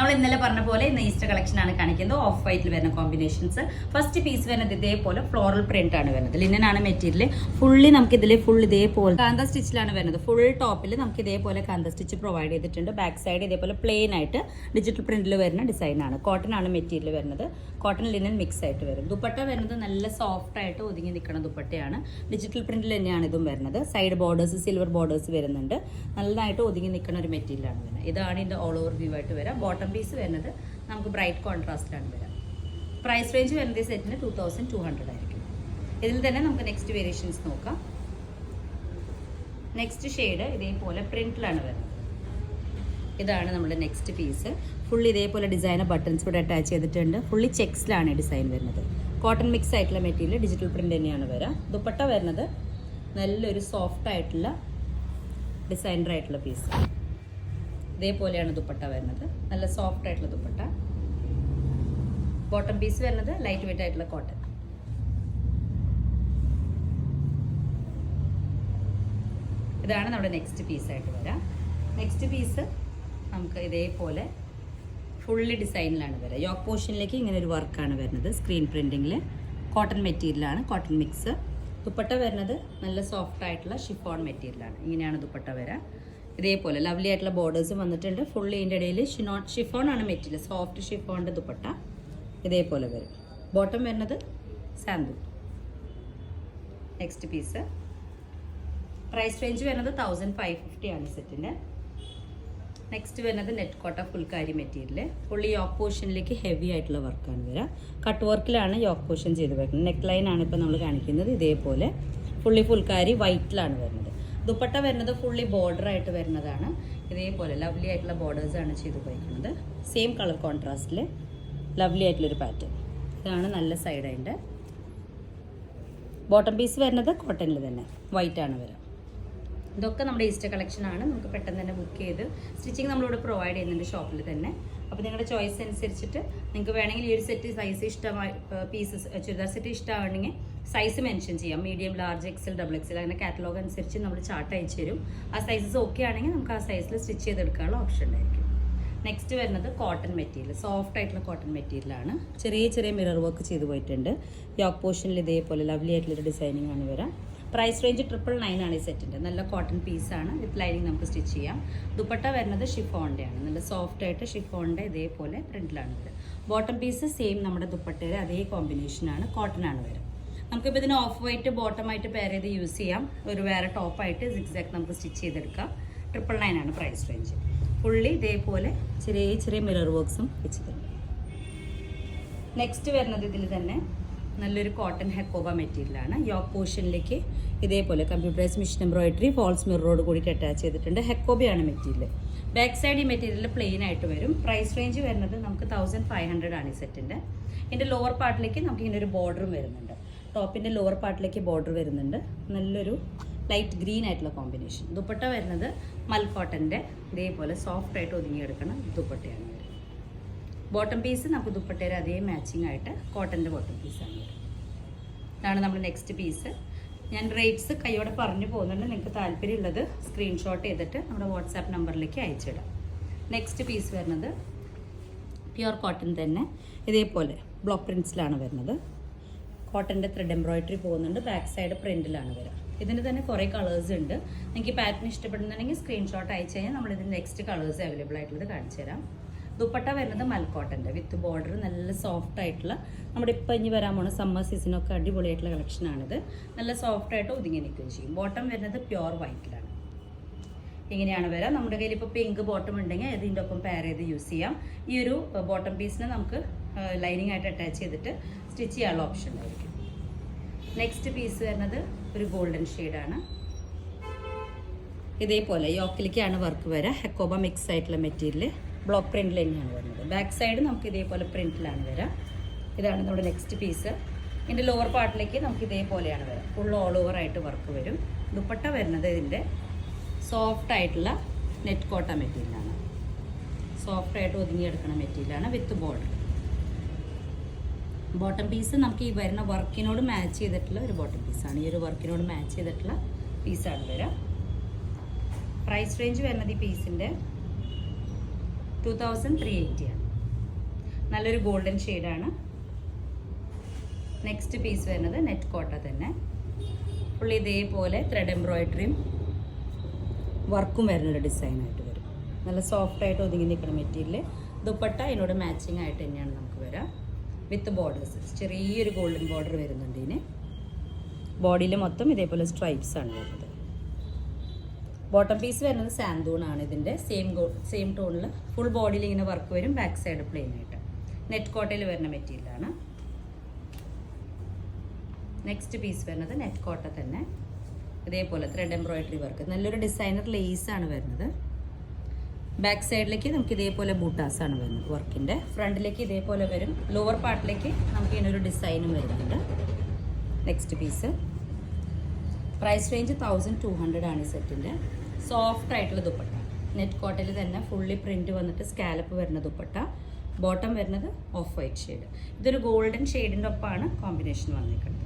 നമ്മൾ ഇന്നലെ പറഞ്ഞ പോലെ ഇന്ന് ഈസ്റ്റർ കളക്ഷൻ ആണ് കാണിക്കുന്നത്. ഓഫ് വൈറ്റിൽ വരുന്ന കോമ്പിനേഷൻസ്. ഫസ്റ്റ് പീസ് വരുന്നത് ഇതേപോലെ ഫ്ലോറൽ പ്രിന്റ് ആണ് വരുന്നത്. ലിനൻ ആണ് മെറ്റീരിയൽ. ഫുള്ളി നമുക്ക് ഇതിൽ ഫുൾ ഇതേപോലെ കാന്ത സ്റ്റിച്ചിലാണ് വരുന്നത്. ഫുൾ ടോപ്പിൽ നമുക്ക് ഇതേപോലെ കാന്ത സ്റ്റിച്ച് പ്രൊവൈഡ് ചെയ്തിട്ടുണ്ട്. ബാക്ക് സൈഡ് ഇതേപോലെ പ്ലെയിൻ ആയിട്ട് ഡിജിറ്റൽ പ്രിന്റിൽ വരുന്ന ഡിസൈൻ ആണ്. കോട്ടൺ ആണ് മെറ്റീരിയൽ വരുന്നത്. കോട്ടൺ ലിനൻ മിക്സ് ആയിട്ട് വരും. ദുപ്പട്ട വരുന്നത് നല്ല സോഫ്റ്റ് ആയിട്ട് ഒതുങ്ങി നിൽക്കുന്ന ദുപ്പട്ടയാണ്. ഡിജിറ്റൽ പ്രിന്റിൽ തന്നെയാണ് ഇതും വരുന്നത്. സൈഡ് ബോർഡേഴ്സ് സിൽവർ ബോർഡേഴ്സ് വരുന്നുണ്ട്. നല്ലതായിട്ട് ഒതുങ്ങി നിൽക്കുന്ന ഒരു മെറ്റീരിയലാണ് വരുന്നത്. ഇതാണ് ഇതിന്റെ ഓൾ ഓവർ വ്യൂ ആയിട്ട് വരാം. ബോട്ടം പീസ് വരുന്നത് നമുക്ക് ബ്രൈറ്റ് കോൺട്രാസ്റ്റിലാണ് വരാം. പ്രൈസ് റേഞ്ച് വരുന്നത് ഈ സെറ്റിന് 2200 ആയിരിക്കും. ഇതിൽ തന്നെ നമുക്ക് നെക്സ്റ്റ് വേരിയേഷൻസ് നോക്കാം. നെക്സ്റ്റ് ഷെയ്ഡ് ഇതേപോലെ പ്രിന്റിലാണ് വരുന്നത്. ഇതാണ് നമ്മുടെ നെക്സ്റ്റ് പീസ്. ഫുള്ളി ഇതേപോലെ ഡിസൈനർ ബട്ടൺസ് കൂടെ അറ്റാച്ച് ചെയ്തിട്ടുണ്ട്. ഫുള്ളി ചെക്സിലാണ് ഡിസൈൻ വരുന്നത്. കോട്ടൺ മിക്സ് ആയിട്ടുള്ള മെറ്റീരിയൽ ഡിജിറ്റൽ പ്രിന്റ് തന്നെയാണ് വരിക. ദുപ്പട്ട വരുന്നത് നല്ലൊരു സോഫ്റ്റ് ആയിട്ടുള്ള ഡിസൈനർ ആയിട്ടുള്ള പീസ്. ഇതേപോലെയാണ് ദുപ്പട്ട വരുന്നത്. നല്ല സോഫ്റ്റ് ആയിട്ടുള്ള ദുപ്പട്ട. ബോട്ടം പീസ് വരുന്നത് ലൈറ്റ് വെയിറ്റ് ആയിട്ടുള്ള കോട്ടൺ. ഇതാണ് നമ്മുടെ നെക്സ്റ്റ് പീസ് ആയിട്ട് വരാം. നെക്സ്റ്റ് പീസ് നമുക്ക് ഇതേപോലെ ഫുള്ളി ഡിസൈനിലാണ് വരിക. യോക്ക് പോർഷനിലേക്ക് ഇങ്ങനെ ഒരു വർക്കാണ് വരുന്നത്. സ്ക്രീൻ പ്രിന്റിങ്ങിൽ കോട്ടൺ മെറ്റീരിയലാണ്. Cotton mix. ദുപ്പട്ട വരുന്നത് നല്ല സോഫ്റ്റ് ആയിട്ടുള്ള ഷിഫോൺ മെറ്റീരിയലാണ്. ഇങ്ങനെയാണ് ദുപ്പട്ട വരിക. ഇതേപോലെ ലവ്ലി ആയിട്ടുള്ള ബോർഡേഴ്സ് വന്നിട്ടുണ്ട്. ഫുള്ളി ഇതിൻ്റെ ഇടയിൽ ഷിഫോൺ ആണ് മെറ്റീരിയൽ. സോഫ്റ്റ് ഷിഫോണിൻ്റെ ദുപ്പട്ട ഇതേപോലെ വരും. ബോട്ടം വരുന്നത് സാൻഡു. Next piece. പ്രൈസ് റേഞ്ച് വരുന്നത് 1550 ആണ് സെറ്റിൻ്റെ. നെക്സ്റ്റ് വരുന്നത് net Kota phulkari material. Fully yoke പോർഷനിലേക്ക് ഹെവി ആയിട്ടുള്ള വർക്കാണ് വരിക. കട്ട് വർക്കിലാണ് യോക്ക് പോർഷൻ ചെയ്ത് വെക്കുന്നത്. നെക്ക് ലൈൻ ആണ് ഇപ്പോൾ നമ്മൾ കാണിക്കുന്നത്. ഇതേപോലെ ഫുള്ളി ഫുൾക്കാരി വൈറ്റിലാണ് വരുന്നത്. ദുപ്പട്ട വരുന്നത് ഫുള്ളി ബോർഡർ ആയിട്ട് വരുന്നതാണ്. ഇതേപോലെ ലവ്ലി ആയിട്ടുള്ള ബോർഡേഴ്സ് ആണ് ചെയ്ത് ഉപയോഗിക്കുന്നത്. സെയിം കളർ കോൺട്രാസ്റ്റിൽ ലവ്ലി ആയിട്ടുള്ളൊരു പാറ്റേൺ. ഇതാണ് നല്ല സൈഡ് അതിൻ്റെ. ബോട്ടം പീസ് വരുന്നത് കോട്ടണിൽ തന്നെ വൈറ്റ് ആണ് വരിക. ഇതൊക്കെ നമ്മുടെ ഈസ്റ്റർ കളക്ഷൻ ആണ്. നമുക്ക് പെട്ടെന്ന് തന്നെ ബുക്ക് ചെയ്ത് സ്റ്റിച്ചിങ് നമ്മളിവിടെ പ്രൊവൈഡ് ചെയ്യുന്നുണ്ട് ഷോപ്പിൽ തന്നെ. അപ്പോൾ നിങ്ങളുടെ ചോയ്സ് അനുസരിച്ചിട്ട് നിങ്ങൾക്ക് വേണമെങ്കിൽ ഈ ഒരു സെറ്റ് സൈസ് ഇഷ്ടമായി പീസസ് ചുരിദാർ സെറ്റ് ഇഷ്ടമാണെങ്കിൽ സൈസ് മെൻഷൻ ചെയ്യാം. Medium, large, XL, double XL അങ്ങനെ കാറ്റലോഗ് അനുസരിച്ച് നമ്മൾ ചാർട്ട് അയച്ചു തരും. ആ സൈസസ് ഓക്കെ ആണെങ്കിൽ നമുക്ക് ആ സൈസിൽ സ്റ്റിച്ച് ചെയ്തെടുക്കാനുള്ള ഓപ്ഷൻ ഉണ്ടായിരിക്കും. നെക്സ്റ്റ് വരുന്നത് കോട്ടൺ മെറ്റീരിയൽ. സോഫ്റ്റ് ആയിട്ടുള്ള കോട്ടൺ മെറ്റീരിയലാണ്. ചെറിയ ചെറിയ മിറർ വർക്ക് ചെയ്ത് പോയിട്ടുണ്ട്. യോക്ക് പോർഷനിൽ ഇതേപോലെ ലവ്ലി ആയിട്ടുള്ളൊരു ഡിസൈനിങ് ആണ് വരാം. പ്രൈസ് റേഞ്ച് 999 ആണ് ഈ സെറ്റിൻ്റെ. നല്ല കോട്ടൺ പീസാണ്. വിത്ത് ലൈനിങ് നമുക്ക് സ്റ്റിച്ച് ചെയ്യാം. ദുപ്പട്ട വരുന്നത് ഷിഫോണിൻ്റെ ആണ്. നല്ല സോഫ്റ്റ് ആയിട്ട് ഷിഫോണിൻ്റെ ഇതേപോലെ പ്രിന്റിലാണ് വരിക. ബോട്ടം പീസ് സെയിം നമ്മുടെ ദുപ്പട്ടയുടെ അതേ കോമ്പിനേഷനാണ്. കോട്ടൺ ആണ് വരിക. നമുക്കിപ്പോൾ ഇതിന് ഓഫ് വൈറ്റ് ബോട്ടമായിട്ട് പെയർ ചെയ്ത് യൂസ് ചെയ്യാം. ഒരു വേറെ ടോപ്പായിട്ട് സിക്സാക്ക് നമുക്ക് സ്റ്റിച്ച് ചെയ്തെടുക്കാം. 999 ആണ് പ്രൈസ് റേഞ്ച്. ഫുള്ളി ഇതേപോലെ ചെറിയ ചെറിയ മിറർ വർക്ക്സും വെച്ചിട്ടുണ്ട്. നെക്സ്റ്റ് വരുന്നത് ഇതിൽ തന്നെ നല്ലൊരു കോട്ടൺ ഹെക്കോബ മെറ്റീരിയലാണ്. യോക്ക് പോർഷനിലേക്ക് ഇതേപോലെ കമ്പ്യൂട്ടറൈസ് മിഷൻ എംബ്രോയിഡറി ഫോൾസ് മിററോട് കൂടിയിട്ട് അറ്റാച്ച് ചെയ്തിട്ടുണ്ട്. ഹെക്കോബയാണ് മെറ്റീരിയൽ. ബാക്ക് സൈഡ് ഈ മെറ്റീരിയൽ പ്ലെയിൻ ആയിട്ട് വരും. പ്രൈസ് റേഞ്ച് വരുന്നത് നമുക്ക് 1500 ആണ് ഈ സെറ്റിൻ്റെ. ഇതിൻ്റെ ലോവർ പാർട്ടിലേക്ക് നമുക്ക് ഇങ്ങനെ ഒരു ബോർഡറും വരുന്നുണ്ട്. ടോപ്പിൻ്റെ ലോവർ പാർട്ടിലേക്ക് ബോർഡർ വരുന്നുണ്ട്. നല്ലൊരു ലൈറ്റ് ഗ്രീൻ ആയിട്ടുള്ള കോമ്പിനേഷൻ. ദുപ്പട്ട വരുന്നത് മൽക്കോട്ടൻ്റെ ഇതേപോലെ സോഫ്റ്റ് ആയിട്ട് ഒതുങ്ങിയെടുക്കുന്ന ദുപ്പട്ടയാണ്. ബോട്ടം പീസ് നമുക്ക് ദുപ്പട്ടയുടെ അതേ മാച്ചിങ് ആയിട്ട് കോട്ടൻ്റെ ബോട്ടം പീസാണ്. ഇതാണ് നമ്മുടെ നെക്സ്റ്റ് പീസ്. ഞാൻ റേറ്റ്സ് കൈയോടെ പറഞ്ഞു പോകുന്നുണ്ട്. നിങ്ങൾക്ക് താല്പര്യമുള്ളത് സ്ക്രീൻഷോട്ട് ചെയ്തിട്ട് നമ്മുടെ വാട്സാപ്പ് നമ്പറിലേക്ക് അയച്ചിടാം. നെക്സ്റ്റ് പീസ് വരുന്നത് പ്യുർ കോട്ടൺ തന്നെ ഇതേപോലെ ബ്ലോക്ക് പ്രിൻറ്റ്സിലാണ് വരുന്നത്. കോട്ടൻ്റെ ത്രെഡ് എംബ്രോയിഡറി പോകുന്നുണ്ട്. ബാക്ക് സൈഡ് പ്രിൻറ്റിലാണ് വരിക. ഇതിന് തന്നെ കുറേ കളേഴ്സ് ഉണ്ട്. നിങ്ങൾക്ക് ഈ പാറ്റേൺ ഇഷ്ടപ്പെടുന്നുണ്ടെങ്കിൽ സ്ക്രീൻഷോട്ട് അയച്ചു കഴിഞ്ഞാൽ നമ്മളിതിന് നെക്സ്റ്റ് കളേഴ്സ് അവൈലബിൾ ആയിട്ടുള്ളത് കാണിച്ചു തരാം. ദുപ്പട്ട വരുന്നത് മൽക്കോട്ടൻ്റെ വിത്ത് ബോർഡർ. നല്ല സോഫ്റ്റ് ആയിട്ടുള്ള നമ്മുടെ ഇപ്പം ഇനി വരാൻ പോണ സമ്മർ സീസണൊക്കെ അടിപൊളിയായിട്ടുള്ള കളക്ഷനാണിത്. നല്ല സോഫ്റ്റ് ആയിട്ട് ഒതുങ്ങി നിൽക്കുകയും ചെയ്യും. ബോട്ടം വരുന്നത് പ്യുർ വൈറ്റിലാണ്. ഇങ്ങനെയാണ് വരിക. നമ്മുടെ കയ്യിൽ ഇപ്പോൾ പിങ്ക് ബോട്ടം ഉണ്ടെങ്കിൽ ഇതിൻ്റെ ഒപ്പം പെയർ ചെയ്ത് യൂസ് ചെയ്യാം. ഈ ഒരു ബോട്ടം പീസിനെ നമുക്ക് ലൈനിങ് ആയിട്ട് അറ്റാച്ച് ചെയ്തിട്ട് സ്റ്റിച്ച് ചെയ്യാനുള്ള ഓപ്ഷൻ ആയിരിക്കും. നെക്സ്റ്റ് പീസ് വരുന്നത് ഒരു ഗോൾഡൻ ഷെയ്ഡാണ്. ഇതേപോലെ യോക്കിലേക്കാണ് വർക്ക് വരിക. ഹെക്കോബ മിക്സ് ആയിട്ടുള്ള മെറ്റീരിയൽ ബ്ലോക്ക് പ്രിന്റിൽ തന്നെയാണ് വരുന്നത്. ബാക്ക് സൈഡ് നമുക്ക് ഇതേപോലെ പ്രിന്റിലാണ് വരിക. ഇതാണ് നമ്മുടെ നെക്സ്റ്റ് പീസ്. ഇതിൻ്റെ ലോവർ പാർട്ടിലേക്ക് നമുക്ക് ഇതേപോലെയാണ് വരിക. ഫുൾ ഓൾ ഓവർ ആയിട്ട് വർക്ക് വരും. ദുപ്പട്ട വരുന്നത് ഇതിൻ്റെ സോഫ്റ്റ് ആയിട്ടുള്ള നെറ്റ് കോട്ട മെറ്റീരിയലാണ്. സോഫ്റ്റ് ആയിട്ട് ഒതുങ്ങിയെടുക്കുന്ന മെറ്റീരിയലാണ് വിത്ത് ബോർഡർ. ബോട്ടം പീസ് നമുക്ക് ഈ വരുന്ന വർക്കിനോട് മാച്ച് ചെയ്തിട്ടുള്ള ഒരു ബോട്ടം പീസാണ്. ഈ ഒരു വർക്കിനോട് മാച്ച് ചെയ്തിട്ടുള്ള പീസാണ് വരിക. പ്രൈസ് റേഞ്ച് വരുന്നത് ഈ പീസിൻ്റെ 2380 ആണ്. നല്ലൊരു ഗോൾഡൻ ഷെയ്ഡാണ്. നെക്സ്റ്റ് പീസ് വരുന്നത് നെറ്റ് കോട്ട തന്നെ. ഫുള്ളി ഇതേപോലെ ത്രെഡ് എംബ്രോയിഡറിയും വർക്കും വരുന്നൊരു ഡിസൈനായിട്ട് വരും. നല്ല സോഫ്റ്റായിട്ട് ഒതുങ്ങി നിൽക്കുന്ന മെറ്റീരിയൽ. ദുപ്പട്ട ഇതിനോട് മാച്ചിങ് ആയിട്ട് തന്നെയാണ് നമുക്ക് വരാം. വിത്ത് ബോർഡേഴ്സ്, ചെറിയൊരു ഗോൾഡൻ ബോർഡർ വരുന്നുണ്ട് ഇതിന്. ബോഡിയിൽ മൊത്തം ഇതേപോലെ സ്ട്രൈപ്സ് ആണ് വരുന്നത്. ബോട്ടം പീസ് വരുന്നത് സാന്തൂണാണ്. ഇതിൻ്റെ സെയിം ടോണിൽ ഫുൾ ബോഡിയിൽ ഇങ്ങനെ വർക്ക് വരും. ബാക്ക് സൈഡ് പ്ലെയിൻ ആയിട്ട് നെറ്റ് കോട്ടയിൽ വരുന്ന മെറ്റീരിയലാണ്. നെക്സ്റ്റ് പീസ് വരുന്നത് നെറ്റ് കോട്ട തന്നെ. ഇതേപോലെ ത്രെഡ് എംബ്രോയിഡറി വർക്ക്, നല്ലൊരു ഡിസൈനർ ലേസ് ആണ് വരുന്നത്. ബാക്ക് സൈഡിലേക്ക് നമുക്ക് ഇതേപോലെ ബൂട്ടാസ് ആണ് വരുന്നത് വർക്കിൻ്റെ. ഫ്രണ്ടിലേക്ക് ഇതേപോലെ വരും. ലോവർ പാർട്ടിലേക്ക് നമുക്ക് ഇതിനൊരു ഡിസൈനും വരുന്നുണ്ട്. നെക്സ്റ്റ് പീസ് പ്രൈസ് റേഞ്ച് 1200 ആണ് ഈ സെറ്റിൻ്റെ. സോഫ്റ്റ് ആയിട്ടുള്ള ദുപ്പട്ട, നെറ്റ് കോട്ടയിൽ തന്നെ ഫുള്ളി പ്രിന്റ് വന്നിട്ട് സ്കാലപ്പ് വരുന്ന ദുപ്പട്ട. ബോട്ടം വരുന്നത് ഓഫ് വൈറ്റ് ഷെയ്ഡ്. ഇതൊരു ഗോൾഡൻ ഷെയ്ഡിൻ്റെ ഒപ്പമാണ് കോമ്പിനേഷൻ വന്നിരിക്കുന്നത്.